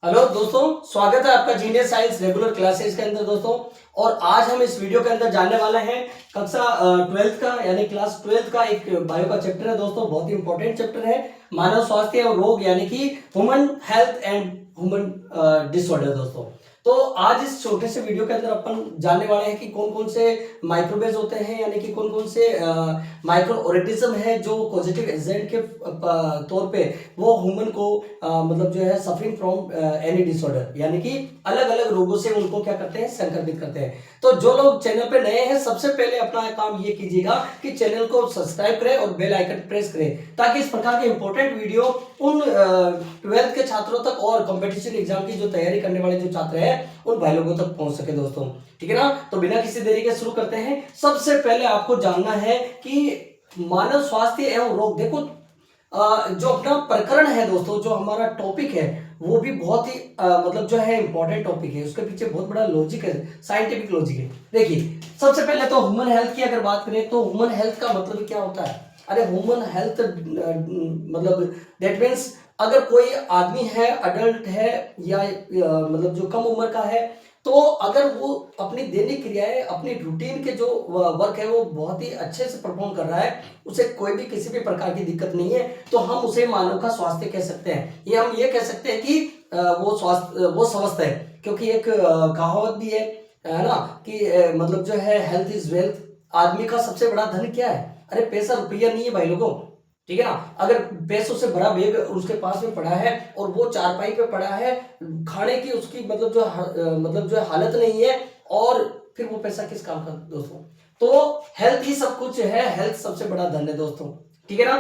Hello दोस्तों, स्वागत है आपका जीनियर साइंस रेगुलर क्लासेस के अंदर दोस्तों। और आज हम इस वीडियो के अंदर जानने वाले हैं कक्षा 12th का यानी क्लास 12th का एक बायो का चैप्टर है दोस्तों। बहुत ही इंपॉर्टेंट चैप्टर है, मानव स्वास्थ्य और रोग यानी कि human health and human disorder दोस्तों। तो आज इस छोटे से वीडियो के अंदर अपन जानने वाले हैं कि कौन कौन से माइक्रोवेज होते हैं यानी कि कौन कौन से माइक्रो ऑर्गेनिज्म है जो पॉजिटिव एजेंट के तौर पे वो ह्यूमन को मतलब जो है सफरिंग फ्रॉम एनी डिसऑर्डर यानी कि अलग अलग रोगों से उनको क्या करते हैं, संक्रमित करते हैं। तो जो लोग चैनल पे नए हैं सबसे पहले अपना काम ये कीजिएगा कि चैनल को सब्सक्राइब करें और बेल आइकन प्रेस करें ताकि इस प्रकार के इंपॉर्टेंट वीडियो उन 12th के छात्रों तक और कंपटीशन एग्जाम की जो तैयारी करने वाले जो छात्र हैं उन भाई लोगों तक पहुंच सके दोस्तों। ठीक है ना। तो बिना किसी देरी के शुरू करते हैं। सबसे पहले आपको जानना है कि मानव स्वास्थ्य एवं रोग, देखो जो अपना प्रकरण है दोस्तों, जो हमारा टॉपिक है वो भी बहुत ही मतलब जो है इंपॉर्टेंट टॉपिक है। उसके पीछे बहुत बड़ा लॉजिक है, साइंटिफिक लॉजिक है। देखिए सबसे पहले तो ह्यूमन हेल्थ की अगर बात करें तो ह्यूमन हेल्थ का मतलब क्या होता है। अरे ह्यूमन हेल्थ मतलब दैट मीन्स अगर कोई आदमी है, अडल्ट है या मतलब जो कम उम्र का है, तो अगर वो अपनी दैनिक क्रियाएं, अपनी रूटीन के जो वर्क है वो बहुत ही अच्छे से परफॉर्म कर रहा है, उसे कोई भी किसी भी प्रकार की दिक्कत नहीं है, तो हम उसे मानव का स्वास्थ्य कह सकते हैं। ये हम ये कह सकते हैं कि वो स्वास्थ्य, वो स्वस्थ है। क्योंकि एक कहावत भी है ना कि मतलब जो है हेल्थ इज वेल्थ। आदमी का सबसे बड़ा धन क्या है? अरे पैसा रुपया नहीं है भाई लोगों। ठीक है ना। अगर पैसों से भरा बैग उसके पास में पड़ा है और वो चारपाई पे पड़ा है, खाने की उसकी मतलब जो है हालत नहीं है, और फिर वो पैसा किस काम का दोस्तों? तो हेल्थ ही सब कुछ है, हेल्थ सबसे बड़ा धन है दोस्तों। ठीक है ना।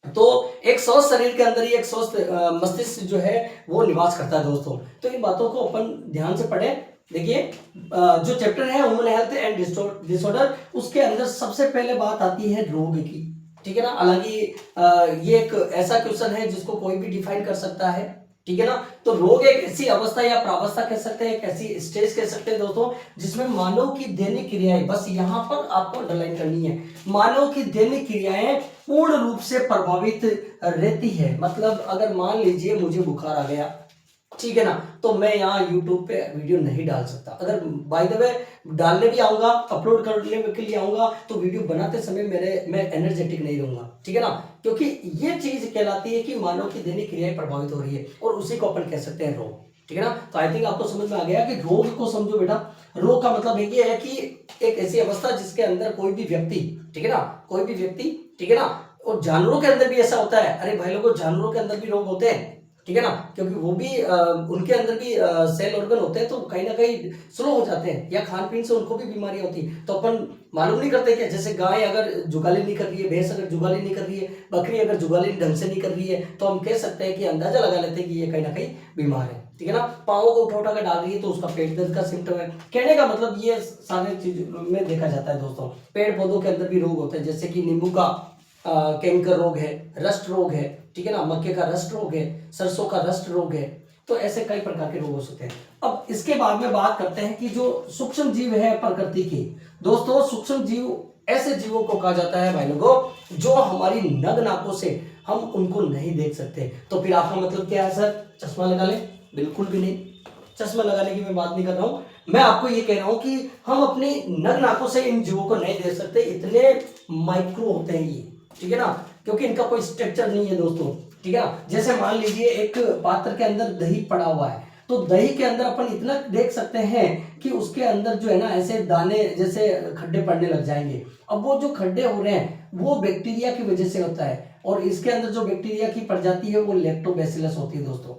तो एक स्वस्थ शरीर के अंदर ही एक स्वस्थ मस्तिष्क जो है वो निवास करता है दोस्तों। तो इन बातों को अपन ध्यान से पढ़े। देखिए जो चैप्टर है ह्यूमन हेल्थ एंड डिसऑर्डर, उसके अंदर सबसे पहले बात आती है रोग की। ठीक है ना। हालांकि ये एक ऐसा क्वेश्चन है जिसको कोई भी डिफाइन कर सकता है। ठीक है ना। तो रोग एक ऐसी अवस्था या प्रावस्था कह सकते हैं, एक ऐसी स्टेज कह सकते हैं दोस्तों जिसमें मानव की दैनिक क्रियाएं, बस यहां पर आपको अंडरलाइन करनी है, मानव की दैनिक क्रियाएं पूर्ण रूप से प्रभावित रहती है। मतलब अगर मान लीजिए मुझे बुखार आ गया, ठीक है ना, तो मैं यहाँ YouTube पे वीडियो नहीं डाल सकता। अगर बाय द वे डालने भी आऊंगा, अपलोड करने के लिए आऊंगा, तो वीडियो बनाते समय मैं एनर्जेटिक नहीं रहूंगा। ठीक है ना। क्योंकि ये चीज कहलाती है कि मानव की दैनिक क्रियाएं प्रभावित हो रही है, और उसी को अपन कह सकते हैं रोग। ठीक है ना। तो आई थिंक आपको समझ में आ गया कि रोग को समझो बेटा। रोग का मतलब ये है कि एक ऐसी अवस्था जिसके अंदर कोई भी व्यक्ति, ठीक है ना, कोई भी व्यक्ति, ठीक है ना, और जानवरों के अंदर भी ऐसा होता है। अरे भाई लोगों, जानवरों के अंदर भी रोग होते हैं। ठीक है ना। क्योंकि वो भी उनके अंदर भी सेल ऑर्गन होते हैं, तो कहीं ना कहीं स्लो हो जाते हैं, या खान पीन से उनको भी बीमारियां होती है। तो अपन मालूम नहीं करते क्या, जैसे गाय अगर जुगाली नहीं कर रही है, भैंस अगर जुगाली नहीं कर रही है, बकरी अगर जुगाली ढंग से नहीं कर रही है, तो हम कह सकते हैं कि अंदाजा लगा लेते हैं कि ये कहीं ना कहीं बीमार है। ठीक है ना। पाँव को उठा उठा कर डाल रही है तो उसका पेट दर्द का सिम्टम है। कहने का मतलब ये सारे चीज में देखा जाता है दोस्तों। पेड़ पौधों के अंदर भी रोग होते हैं, जैसे कि नींबू का कैंकर रोग है, रस्ट रोग है, ठीक है ना, मक्के का रस्ट रोग है, सरसों का रस्ट रोग है। तो ऐसे कई प्रकार के रोग हो सकते हैं। अब इसके बाद में बात करते हैं कि जो सूक्ष्म जीव है प्रकृति के, दोस्तों सूक्ष्म जीव ऐसे जीवों को कहा जाता है भाई लोगों जो हमारी नग नाकों से हम उनको नहीं देख सकते। तो फिर आपका मतलब क्या है सर, चश्मा लगा ले? बिल्कुल भी नहीं, चश्मा लगाने की मैं बात नहीं कर रहा हूं। मैं आपको ये कह रहा हूं कि हम अपनी नग नाकों से इन जीवों को नहीं देख सकते, इतने माइक्रो होते हैं ये। ठीक है ना। क्योंकि इनका कोई स्ट्रक्चर नहीं है दोस्तों। ठीक है ना। जैसे मान लीजिए एक पात्र के अंदर दही पड़ा हुआ है, तो दही के अंदर अपन इतना देख सकते हैं कि उसके अंदर जो है ना ऐसे दाने जैसे खड्डे पड़ने लग जाएंगे। अब वो जो खड्डे हो रहे हैं वो बैक्टीरिया की वजह से होता है, और इसके अंदर जो बैक्टीरिया की प्रजाति है वो लैक्टोबैसिलस होती है दोस्तों।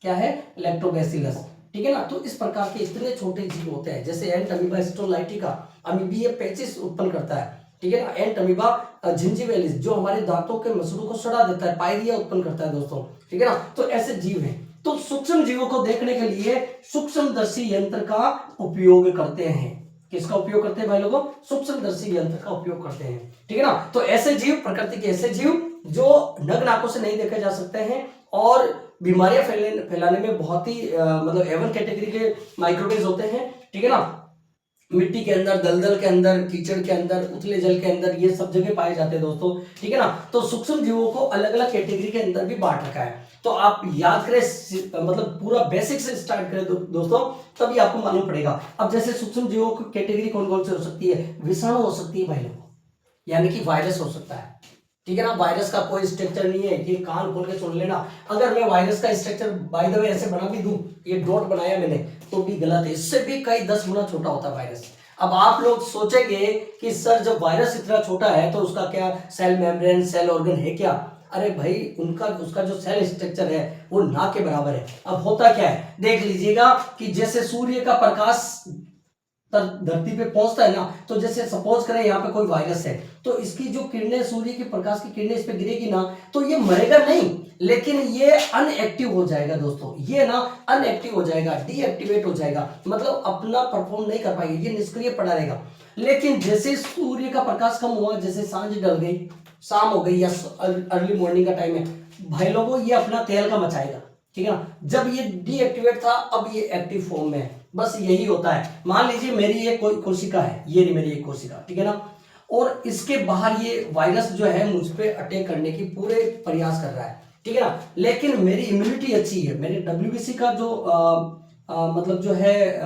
क्या है? लैक्टोबैसिलस। ठीक है ना। तो इस प्रकार के इतने छोटे जीव होते हैं, जैसे एंट अमीबा हिस्टोलाइटिका, अमीबीय पैचिस उत्पन्न करता है। ठीक है ना। एंट अमीबा जिंजिवेलिस जो हमारे दांतों के मसूड़ों को सड़ा देता है, पायरिया उत्पन्न करता है दोस्तों। ठीक है ना। तो ऐसे जीव हैं। तो सूक्ष्म जीवों को देखने के लिए सूक्ष्मदर्शी यंत्र का उपयोग करते हैं। किसका उपयोग करते हैं भाई लोगों? सूक्ष्मदर्शी यंत्र का उपयोग करते हैं। ठीक है ना। तो ऐसे जीव, प्रकृति के ऐसे जीव जो नग नाकों से नहीं देखे जा सकते हैं और बीमारियां फैलाने में बहुत ही मतलब एवन कैटेगरी के माइक्रोवेज होते हैं। ठीक है ना। मिट्टी के अंदर, दलदल के अंदर, कीचड़ के अंदर, उथले जल के अंदर, ये सब जगह पाए जाते हैं दोस्तों। ठीक है ना। तो सूक्ष्म जीवों को अलग अलग कैटेगरी के अंदर भी बांट रखा है। तो आप याद करें, मतलब पूरा बेसिक से स्टार्ट करें दोस्तों, तभी आपको मालूम पड़ेगा। अब जैसे सूक्ष्म जीवों की कैटेगरी कौन कौन सी हो सकती है? विषाणु हो सकती है भाई लोगों, यानी कि वायरस हो सकता है। ठीक है ना। वायरस का कोई स्ट्रक्चर नहीं है, ये कान खोल के सुन लेना। अगर मैं वायरस का स्ट्रक्चर बाय द वे ऐसे बना भी दूं, ये डॉट बनाया मैंने, तो भी गलत है, इससे भी कई 10 गुना छोटा होता है वायरस। अब आप लोग सोचेंगे कि सर जब वायरस इतना छोटा है तो उसका क्या सेल मेम्ब्रेन, सेल ऑर्गन है क्या? अरे भाई, उनका उसका जो सेल स्ट्रक्चर है वो ना के बराबर है। अब होता क्या है, देख लीजिएगा कि जैसे सूर्य का प्रकाश धरती पे पहुंचता है ना, तो जैसे सपोज करें यहाँ पे कोई वायरस है, तो इसकी जो किरणें, सूर्य की प्रकाश की किरणें इस पे गिरेगी ना, तो ये मरेगा नहीं, लेकिन ये अनएक्टिव हो जाएगा दोस्तों। ये ना अनएक्टिव हो जाएगा, डीएक्टिवेट हो जाएगा, मतलब अपना परफॉर्म नहीं कर पाएगा, ये निष्क्रिय पड़ा रहेगा। लेकिन जैसे सूर्य का प्रकाश कम हुआ, जैसे सांझ ढल गई, शाम हो गई, या अर्ली मॉर्निंग का टाइम है, भाई लोगों ये अपना तेल का मचाएगा। ठीक है ना। जब ये डीएक्टिवेट था, अब ये एक्टिव फॉर्म में है। बस यही होता है। मान लीजिए मेरी ये कोई कोशिका है, ये रही मेरी एक कोशिका, ठीक है ना, और इसके बाहर ये वायरस जो है मुझ पे अटैक करने की पूरे प्रयास कर रहा है। ठीक है ना। लेकिन मेरी इम्यूनिटी अच्छी है, मेरे डब्ल्यूबीसी का जो मतलब जो है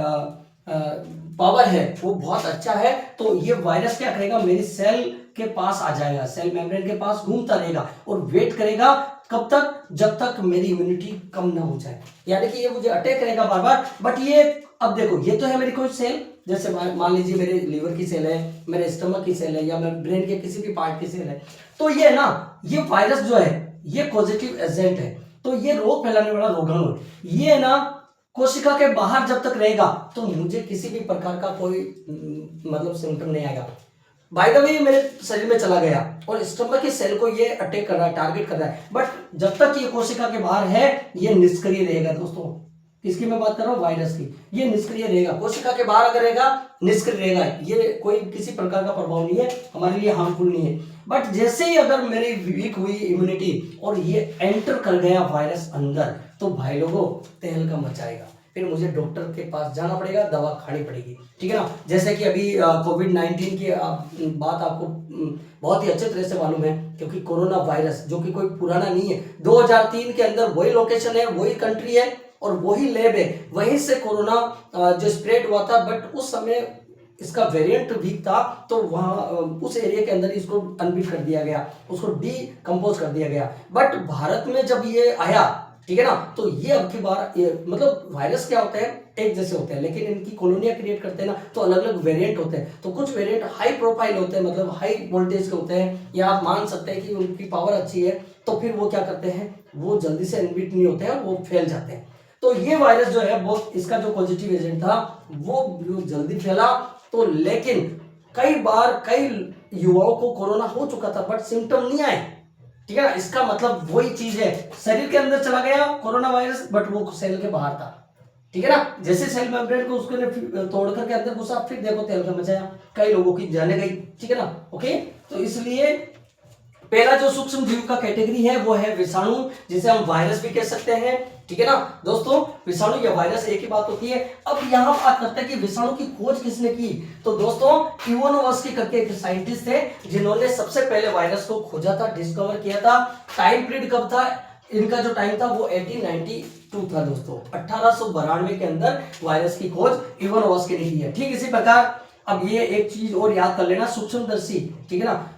पावर है वो बहुत अच्छा है। तो ये वायरस क्या करेगा, मेरी सेल के पास आ जाएगा, सेल मेम्ब्रेन के पास घूमता रहेगा और वेट करेगा कब तक, जब तक मेरी इम्यूनिटी कम ना हो जाए। यानी कि ये मुझे अटैक करेगा बार बार। बट ये, अब देखो, ये तो है मेरी कोई सेल, जैसे मान लीजिए मेरे लीवर की सेल है, मेरे स्टमक की सेल है, या मेरे ब्रेन के किसी भी पार्ट की सेल है। तो ये ना, ये वायरस जो है ये पॉजिटिव एजेंट है, तो ये रोग फैलाने वाला रोगाणु है। ये ना कोशिका के बाहर जब तक रहेगा तो मुझे किसी भी प्रकार का कोई मतलब सिम्टम नहीं आएगा। बाय द वे मेरे शरीर में चला गया और स्टमक की सेल को ये अटैक कर रहा है, टारगेट कर रहा है, बट जब तक ये कोशिका के बाहर है ये निष्क्रिय रहेगा दोस्तों। किसकी मैं बात कर रहा हूँ? वायरस की। ये निष्क्रिय रहेगा, कोशिका के बाहर अगर रहेगा निष्क्रिय रहेगा, ये कोई किसी प्रकार का प्रभाव नहीं है, हमारे लिए हार्मफुल नहीं है। बट जैसे ही अगर मेरी वीक हुई इम्यूनिटी और ये एंटर कर गया वायरस अंदर, तो भाई लोगों तेल का मचाएगा, फिर मुझे डॉक्टर के पास जाना पड़ेगा, दवा खानी पड़ेगी। ठीक है ना। जैसे कि अभी कोविड-19 की बात आपको बहुत ही अच्छे तरह से मालूम है, क्योंकि कोरोना वायरस जो कि कोई पुराना नहीं है, 2003 के अंदर वही लोकेशन है, वही कंट्री है और वही लैब है, वहीं से कोरोना जो स्प्रेड हुआ था। बट उस समय इसका वेरिएंट वीक था, तो वहां उस एरिया के अंदर इसको अनबीट कर दिया गया, उसको डीकंपोज कर दिया गया। बट भारत में जब ये आया, ठीक है ना, तो ये अब की बार मतलब वायरस क्या होते हैं, एक जैसे होते हैं, लेकिन इनकी कॉलोनियां क्रिएट करते हैं ना, तो अलग अलग वेरिएंट होते हैं। तो कुछ वेरिएंट हाई प्रोफाइल होते हैं, मतलब हाई वोल्टेज के होते हैं, या आप मान सकते हैं कि उनकी पावर अच्छी है, तो फिर वो क्या करते हैं, वो जल्दी से इनबिट नहीं होते हैं, वो फैल जाते हैं। तो ये वायरस जो है वो, इसका जो पॉजिटिव एजेंट था वो जल्दी फैला। तो लेकिन कई बार कई युवाओं को कोरोना हो चुका था बट सिम्टम नहीं आए। ठीक है ना। इसका मतलब वही चीज है, शरीर के अंदर चला गया कोरोना वायरस, बट वो सेल के बाहर था। ठीक है ना। जैसे सेल मेम्ब्रेन को उसको तोड़ करके अंदर घुसा, फिर देखो तेल का मचाया, कई लोगों की जाने गई। ठीक है ना। ओके। तो इसलिए पहला जो सूक्ष्म जीव का कैटेगरी है वो है विषाणु, जिसे हम वायरस भी कह सकते हैं। ठीक है ना दोस्तों, विषाणु या वायरस एक ही बात होती है। अब यहाँ बात करते हैं कि विषाणु की खोज किसने की। तो दोस्तों इवानोव्स्की करके एक साइंटिस्ट थे जिन्होंने सबसे पहले वायरस को खोजा था, डिस्कवर किया था। टाइम पीरियड कब था, इनका जो टाइम था वो 1892 था दोस्तों। 1892 के अंदर वायरस की खोज इवानोव्स्की ने की है। ठीक इसी प्रकार अब ये एक चीज और याद कर लेना, सूक्ष्मदर्शी, ठीक है ना,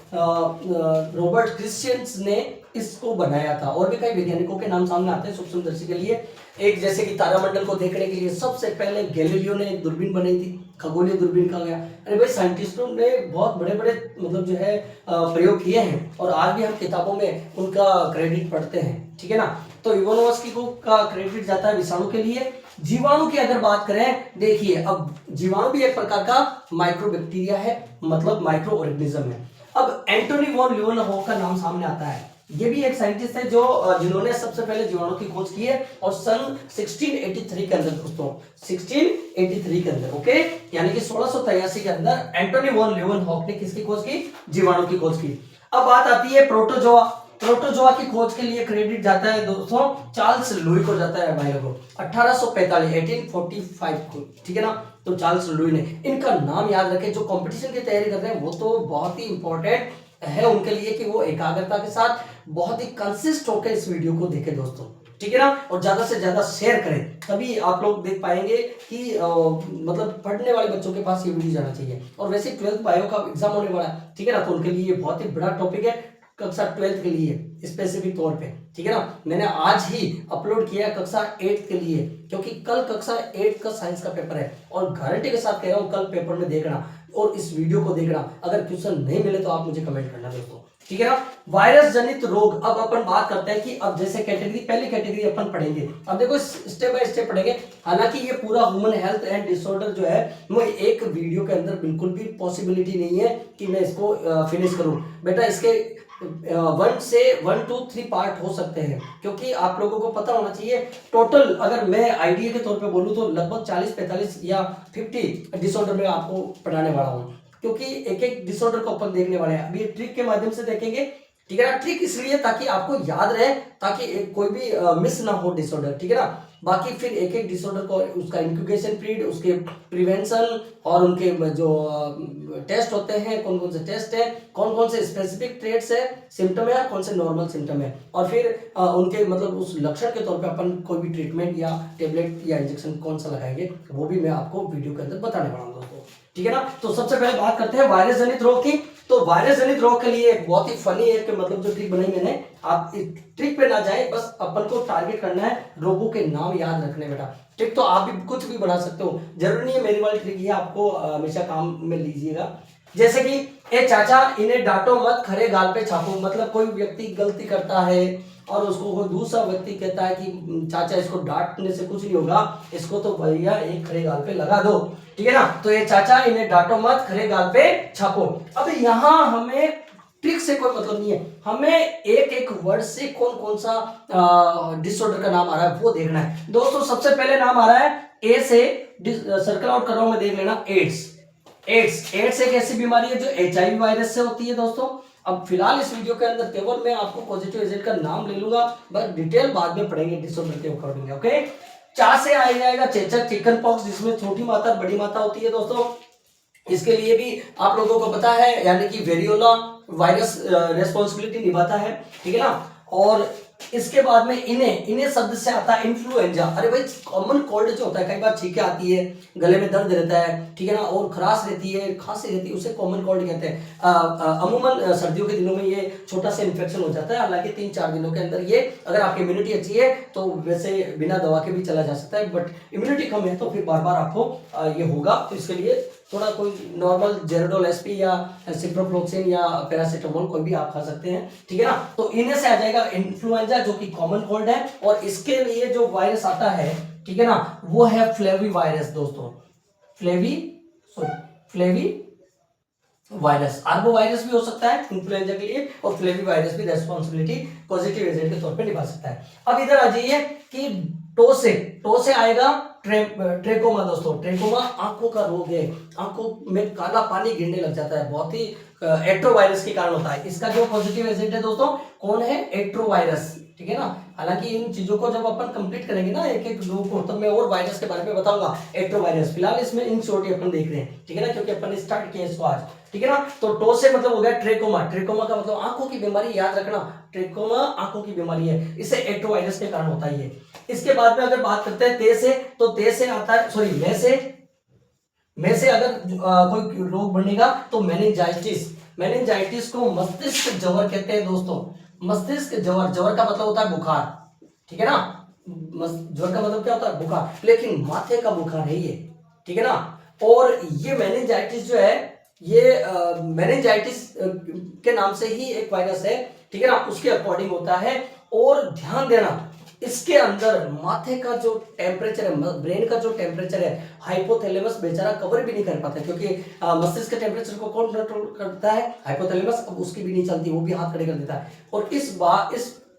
रॉबर्ट क्रिश्चियंस ने इसको बनाया था। और भी कई वैज्ञानिकों के नाम सामने आते हैं सूक्ष्मदर्शी के लिए। एक जैसे कि तारामंडल को देखने के लिए सबसे पहले गैलीलियो ने एक दूरबीन बनाई थी, खगोलीय दूरबीन कहा गया। अरे भाई, साइंटिस्टों ने बहुत बड़े बड़े मतलब जो है प्रयोग किए हैं और आज भी हम किताबों में उनका क्रेडिट पढ़ते हैं। ठीक है ना। तो इवानोव्स्की को का क्रेडिट जाता है विषाणु के लिए। जीवाणु की अगर बात करें, देखिए अब जीवाणु भी एक प्रकार का माइक्रोबैक्टीरिया है, मतलब माइक्रो ऑर्गेनिज्म है। अब एंटोनी वॉन ल्यूवेनहोफ का नाम सामने आता है। ये भी एक साइंटिस्ट है जो जिन्होंने सबसे पहले जीवाणु की खोज की है, और सन 1683 के अंदर दोस्तों, 1683 के अंदर, ओके, यानी कि 1683 के अंदर एंटोनी वॉन ल्यूवेनहोफ ने किसकी खोज की, जीवाणु की खोज की। अब बात आती है प्रोटोजोआ। प्रोटोजोआ की खोज के लिए क्रेडिट जाता है दोस्तों चार्ल्स लुई को जाता है भाई लोगों, 1845 1845 को, ठीक है ना। तो चार्ल्स लुई ने, इनका नाम याद रखें। जो कंपटीशन की तैयारी कर रहे हैं वो तो बहुत ही इंपॉर्टेंट है उनके लिए कि वो एकाग्रता के साथ बहुत ही कंसिस्ट होकर इस वीडियो को देखें दोस्तों, ठीक है ना। और ज्यादा से ज्यादा शेयर करें, तभी आप लोग देख पाएंगे कि मतलब पढ़ने वाले बच्चों के पास ये वीडियो जाना चाहिए। और वैसे 12th बायो का एग्जाम होने वाला है, ठीक है ना, तो उनके लिए बहुत ही बड़ा टॉपिक है कक्षा 12th के लिए स्पेसिफिक तौर पे, ठीक है ना। मैंने आज ही अपलोड किया कक्षा 8 के लिए, क्योंकि कल कक्षा 8 का साइंस का पेपर है और गारंटी के साथ कह रहा हूँ कल पेपर में देखना और इस वीडियो को देखना। अगर क्वेश्चन नहीं मिले तो आप मुझे कमेंट करना दोस्तों, ठीक है ना। वायरस जनित रोग, अब अपन बात करते हैं कि अब जैसे कैटेगरी, पहली कैटेगरी अपन पढ़ेंगे। अब देखो स्टेप बाय स्टेप पढ़ेंगे। हालांकि ये पूरा ह्यूमन हेल्थ एंड डिसऑर्डर जो है वो एक वीडियो के अंदर बिल्कुल भी पॉसिबिलिटी नहीं है कि मैं इसको फिनिश करूं बेटा। इसके 1 2 3 पार्ट हो सकते हैं, क्योंकि आप लोगों को पता होना चाहिए टोटल, अगर मैं आइडिया के तौर पे बोलूं तो लगभग 40-45 या 50 डिसऑर्डर में आपको पढ़ाने वाला हूं, क्योंकि एक एक डिसऑर्डर को अपन देखने वाले हैं। अभी ट्रिक के माध्यम से देखेंगे, ठीक है ना। ट्रिक इसलिए ताकि आपको याद रहे, ताकि कोई भी मिस ना हो डिसऑर्डर, ठीक है ना। बाकी फिर एक एक डिसऑर्डर को उसका इंक्यूबेशन पीरियड, उसके प्रिवेंशन और उनके जो टेस्ट होते हैं, कौन कौन से टेस्ट है, कौन कौन से स्पेसिफिक ट्रेट्स है, सिम्टम है, कौन से नॉर्मल सिम्टम है, और फिर उनके मतलब उस लक्षण के तौर पे अपन कोई भी ट्रीटमेंट या टेबलेट या इंजेक्शन कौन सा लगाएंगे वो भी मैं आपको वीडियो के अंदर बताने वाला हूँ दोस्तों, ठीक है ना। तो सबसे पहले बात करते हैं वायरस जनित रोग की। तो वायरस जनित रोग के लिए एक बहुत ही फनी एक मतलब जो ट्रिक बनाई मैंने, आप ट्रिक पे ना जाए, बस अपन को टारगेट करना है रोगों के नाम याद रखने बेटा। ट्रिक तो आप भी कुछ भी बना सकते हो, जरूरी नहीं है मेरी वाली ट्रिक ही आपको हमेशा काम में लीजिएगा। जैसे कि ए चाचा इन्हें डांटो मत, खरे गाल पे छापो। मतलब कोई व्यक्ति गलती करता है और उसको कोई दूसरा व्यक्ति कहता है कि चाचा इसको डांटने से कुछ नहीं होगा, इसको तो भैया एक खरे गाल पे लगा दो, ठीक है ना। तो ये चाचा इन्हें डांटो मत, खरे गाल पे छापो। अब यहाँ हमें ट्रिक से कोई मतलब नहीं है, हमें एक एक वर्ड से कौन कौन सा डिसऑर्डर का नाम आ रहा है वो देखना है दोस्तों। सबसे पहले नाम आ रहा है ए से, सर्कल आउट कर रहा हूं मैं, देख लेना। एड्स। एड्स एक ऐसी बीमारी है जो HIV वायरस से होती है दोस्तों। अब फिलहाल इस वीडियो के अंदर केवल मैं आपको पॉजिटिव एजेंट का नाम ले लूंगा, बस डिटेल बाद में पढ़ेंगे डिसऑर्डर के अकॉर्डिंग, ओके। चा से आ जाएगा चेचक, चिकन पॉक्स, जिसमें छोटी मात्रा बड़ी मात्रा होती है दोस्तों। इसके लिए भी आप लोगों को पता है, यानी कि वेरियोला वायरस रेस्पॉन्सिबिलिटी निभाता है, ठीक है ना। और इसके बाद में इन्हें शब्द से आता है इन्फ्लुएंजा। अरे भाई कॉमन कोल्ड जो होता है, कई बार छींकें आती है, गले में दर्द रहता है, ठीक है ना, और खराश रहती है, खांसी रहती है, उसे कॉमन कोल्ड कहते हैं। अमूमन सर्दियों के दिनों में ये छोटा सा इन्फेक्शन हो जाता है, हालांकि 3-4 दिनों के अंदर ये, अगर आपकी इम्यूनिटी अच्छी है तो वैसे बिना दवा के भी चला जा सकता है, बट इम्यूनिटी कम है तो फिर बार बार आपको ये होगा। तो इसके लिए थोड़ा कोई नॉर्मल जेरोडोल SP या सिप्रोफ्लोक्सिन या पैरासीटामोल कोई भी आप खा सकते हैं, ठीक है ना। तो इन्हें से आ जाएगा इन्फ्लुएंजा जो कि कॉमन कोल्ड है। और इसके लिए जो वायरस आता है, ठीक है ना, वो है फ्लेवी वायरस दोस्तों। फ्लेवी वायरस, आर्बो वायरस भी हो सकता है इन्फ्लुएंजा के लिए, और फ्लेवी वायरस भी रेस्पॉन्सिबिलिटी पॉजिटिव एजेंट के तौर पे निभा सकता है। अब इधर आ जाइए कि टो से आएगा ट्रेकोमा दोस्तों। ट्रेकोमा आंखों का रोग है, आंखों में काला पानी गिरने लग जाता है, बहुत ही एट्रोवायरस के कारण होता है। इसका जो पॉजिटिव एजेंट है दोस्तों कौन है, एट्रोवायरस, ठीक है ना। हालांकि इन चीजों को जब अपन कंप्लीट करेंगे ना एक एक रोग को, तब मैं और वायरस के बारे में बताऊंगा। एट्रोवायरस फिलहाल इसमें इन शॉर्ट अपन देख रहे हैं, ठीक है ना, क्योंकि अपन ने स्टार्ट किया इसको आज, ठीक है ना। तो टो से मतलब हो गया ट्रेकोमा। ट्रेकोमा का मतलब आंखों की बीमारी, याद रखना, ट्रेकोमा आंखों की बीमारी है, इसे एट्रोवायरस के कारण होता है। इसके बाद में अगर बात करते हैं ते से, तो ते से आता है, सॉरी में से अगर कोई रोग बनेगा तो मेनिंजाइटिस को मस्तिष्क ज्वर कहते हैं दोस्तों। मस्तिष्क ज्वर का मतलब होता है बुखार, ठीक है ना। ज्वर का मतलब क्या होता है, बुखार, लेकिन माथे का बुखार है ये, ठीक है ना। और ये मेनिंजाइटिस जो है, ये मेनिंजाइटिस के नाम से ही एक वायरस है, ठीक है ना, उसके अकॉर्डिंग होता है। और ध्यान देना, इसके अंदर माथे का जो टेम्परेचर है, ब्रेन का जो टेम्परेचर है, हाइपोथैलेमस बेचारा कवर भी नहीं कर पाता, क्योंकि मस्तिष्क के टेम्परेचर को कौन कंट्रोल करता है, हाइपोथैलेमस। अब उसकी भी नहीं चलती, वो भी हाथ खड़े कर देता है। और इस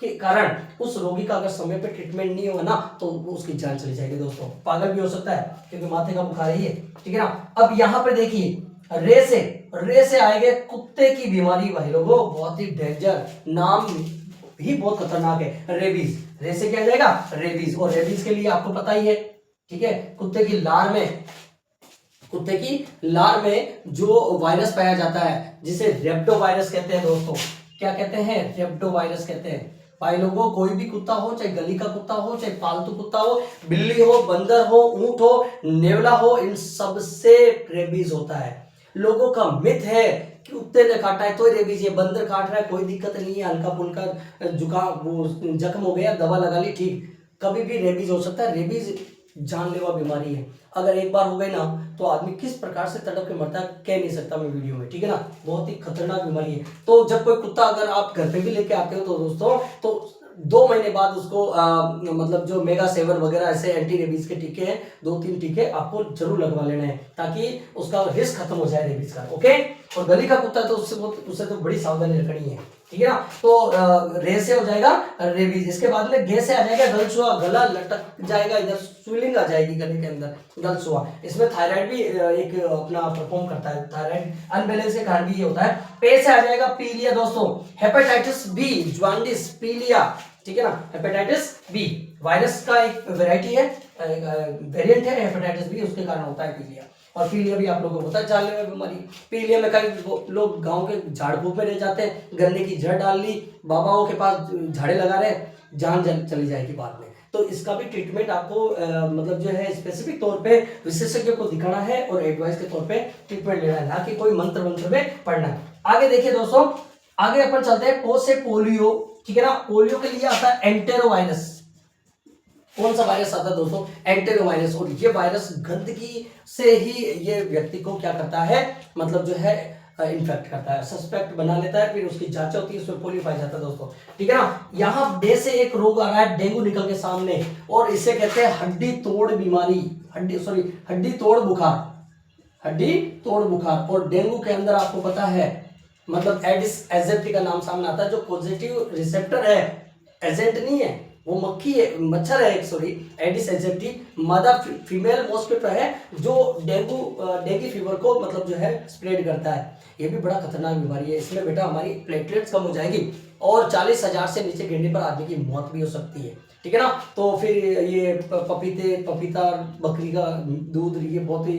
के कारण उस रोगी का अगर समय पे ट्रीटमेंट नहीं होगा ना तो उसकी जान चली जाएगी दोस्तों, पागल भी हो सकता है, क्योंकि माथे का बुखार है ये, ठीक है ना। अब यहाँ पे देखिए रे से आएंगे कुत्ते की बीमारी भाई लोगों, बहुत ही डेंजर नाम भी बहुत खतरनाक है। रेबीज, रे से क्या आ जाएगा रेबीज, और रेबीज के लिए आपको पता ही है, ठीक है, कुत्ते की लार में जो वायरस पाया जाता है जिसे रेप्टो वायरस कहते हैं दोस्तों। क्या कहते हैं, रेप्टो वायरस कहते हैं। भाई लोगों, कोई भी कुत्ता हो, चाहे गली का कुत्ता हो, चाहे पालतू कुत्ता हो, बिल्ली हो, बंदर हो, ऊंट हो, नेवला हो, इन सब से रेबीज होता है। लोगों का मिथ है कि कुत्ते ने काटा है तो रेबीज, ये बंदर काट रहा है कोई दिक्कत नहीं है, हल्का फुल्का जुकाम वो जख्म हो गया, दवा लगा ली, ठीक। कभी भी रेबीज हो सकता है। रेबीज जानलेवा बीमारी है, अगर एक बार हो गई ना तो आदमी किस प्रकार से तड़प के मरता है कह नहीं सकता मैं वीडियो में, ठीक है ना। बहुत ही खतरनाक बीमारी है। तो जब कोई कुत्ता अगर आप घर पे भी लेके आते हो तो दोस्तों, तो 2 महीने बाद उसको मतलब जो मेगा सेवन वगैरह ऐसे एंटी रेबीज के टीके हैं, 2-3 टीके आपको जरूर लगवा लेने हैं ताकि उसका रिस्क खत्म हो जाए रेबीज का, ओके। और गली का कुत्ता है तो उससे तो बड़ी सावधानी रखनी है, ठीक है ना। तो रे से हो जाएगा रेबीज, इसके बाद में गे से आ जाएगा गलसुआ, गला लटक जाएगा, इधर स्वेलिंग आ जाएगी गले के अंदर, गलसुआ। इसमें थायराइड भी एक अपना परफॉर्म करता है, थायराइड अनबैलेंस के कारण भी ये होता है। पे से आ जाएगा पीलिया दोस्तों, हेपेटाइटिस बी, ज्वांडिस, पीलिया, ठीक है ना। हेपेटाइटिस बी वायरस का एक वेराइटी है, वेरिएंट है हेपेटाइटिस बी, उसके कारण होता है पीलिया। और पीलिया भी आप लोगों को पता है जानलेवा बीमारी। पीलिया में कई लोग गांव के झाड़ फूक में रह जाते हैं, गन्ने की जड़ डाल ली, बाबाओं के पास झाड़े लगा रहे, जान चली जाएगी बाद में। तो इसका भी ट्रीटमेंट आपको मतलब जो है स्पेसिफिक तौर पे विशेषज्ञ को दिखाना है और एडवाइस के तौर पे ट्रीटमेंट लेना है, ना कि कोई मंत्र में पढ़ना है। आगे देखिए दोस्तों, आगे अपन चलते हैं पो से पोलियो, ठीक है ना। पोलियो के लिए आता है एंटेरोवायरस। कौन सा वायरस आता है दोस्तों, एंटेरोवायरस। और ये वायरस गंदगी से ही ये व्यक्ति को क्या करता है, मतलब जो है इन्फेक्ट करता है, सस्पेक्ट बना लेता है, फिर उसकी जांच होती है, उसमें पोलियो पाया जाता है दोस्तों, ठीक है ना। यहाँ डे से एक रोग आ रहा है, डेंगू निकल के सामने, और इसे कहते हैं हड्डी तोड़ बीमारी, हड्डी तोड़ बुखार। और डेंगू के अंदर आपको पता है मतलब एडिस एजेप्टी का नाम सामने आता है, जो पॉजिटिव रिसेप्टर है, एजेंट नहीं है वो, मक्खी है, मच्छर है, सॉरी, एडिस एजेप्टी मादा फीमेल मॉस्किटो है जो डेंगू फीवर को मतलब जो है स्प्रेड करता है। ये भी बड़ा खतरनाक बीमारी है। इसमें बेटा हमारी प्लेटलेट्स कम हो जाएगी और 40,000 से नीचे गिरने पर आदमी की मौत भी हो सकती है, ठीक है ना। तो फिर ये पपीता, बकरी का दूध, ये बहुत ही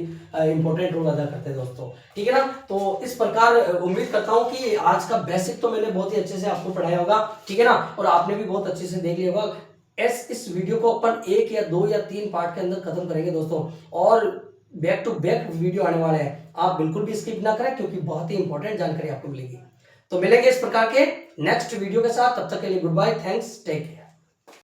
इंपॉर्टेंट रोल अदा करते हैं दोस्तों, ठीक है ना। तो इस प्रकार उम्मीद करता हूँ कि आज का बेसिक तो मैंने बहुत ही अच्छे से आपको पढ़ाया होगा, ठीक है ना, और आपने भी बहुत अच्छे से देख लिया होगा। इस वीडियो को अपन 1 या 2 या 3 पार्ट के अंदर खत्म करेंगे दोस्तों, और बैक टू बैक वीडियो आने वाले हैं। आप बिल्कुल भी स्किप ना करें क्योंकि बहुत ही इंपॉर्टेंट जानकारी आपको मिलेगी। तो मिलेंगे इस प्रकार के नेक्स्ट वीडियो के साथ, तब तक के लिए goodbye, thanks, take care.